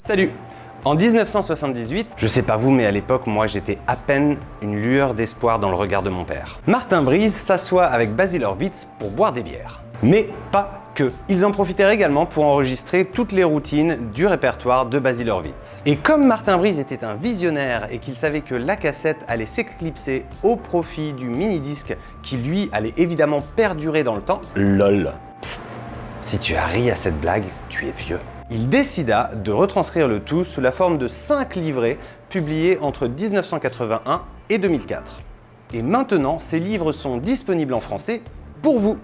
Salut! En 1978, je sais pas vous, mais à l'époque, moi j'étais à peine une lueur d'espoir dans le regard de mon père. Martin Briz s'assoit avec Basil Hurwitz pour boire des bières. Mais pas que. Ils en profitèrent également pour enregistrer toutes les routines du répertoire de Basil Hurwitz. Et comme Martin Briz était un visionnaire et qu'il savait que la cassette allait s'éclipser au profit du mini-disque qui lui allait évidemment perdurer dans le temps, lol. Psst, si tu as ri à cette blague, tu es vieux. Il décida de retranscrire le tout sous la forme de 5 livrets publiés entre 1981 et 2004. Et maintenant, ces livres sont disponibles en français pour vous.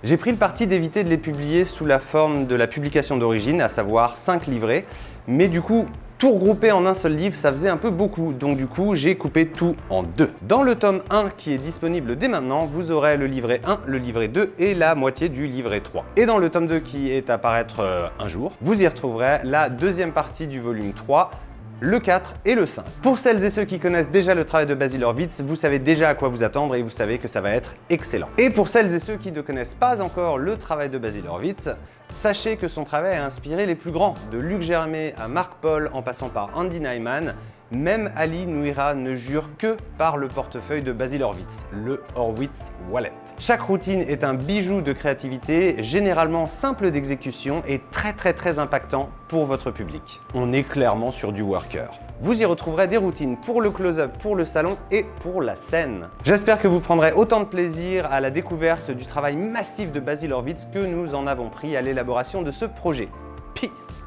J'ai pris le parti d'éviter de les publier sous la forme de la publication d'origine, à savoir 5 livrets, mais du coup, tout regrouper en un seul livre, ça faisait un peu beaucoup, donc du coup, j'ai coupé tout en 2. Dans le tome 1 qui est disponible dès maintenant, vous aurez le livret 1, le livret 2 et la moitié du livret 3. Et dans le tome 2 qui est à paraître un jour, vous y retrouverez la deuxième partie du volume 3, le 4 et le 5. Pour celles et ceux qui connaissent déjà le travail de Basil Hurwitz, vous savez déjà à quoi vous attendre et vous savez que ça va être excellent. Et pour celles et ceux qui ne connaissent pas encore le travail de Basil Hurwitz, sachez que son travail a inspiré les plus grands, de Luc Germet à Marc Paul en passant par Andy Nyman. Même Ali Nouira ne jure que par le portefeuille de Basil Hurwitz, le Hurwitz Wallet. Chaque routine est un bijou de créativité, généralement simple d'exécution et très impactant pour votre public. On est clairement sur du worker. Vous y retrouverez des routines pour le close-up, pour le salon et pour la scène. J'espère que vous prendrez autant de plaisir à la découverte du travail massif de Basil Hurwitz que nous en avons pris à l'élaboration de ce projet. Peace!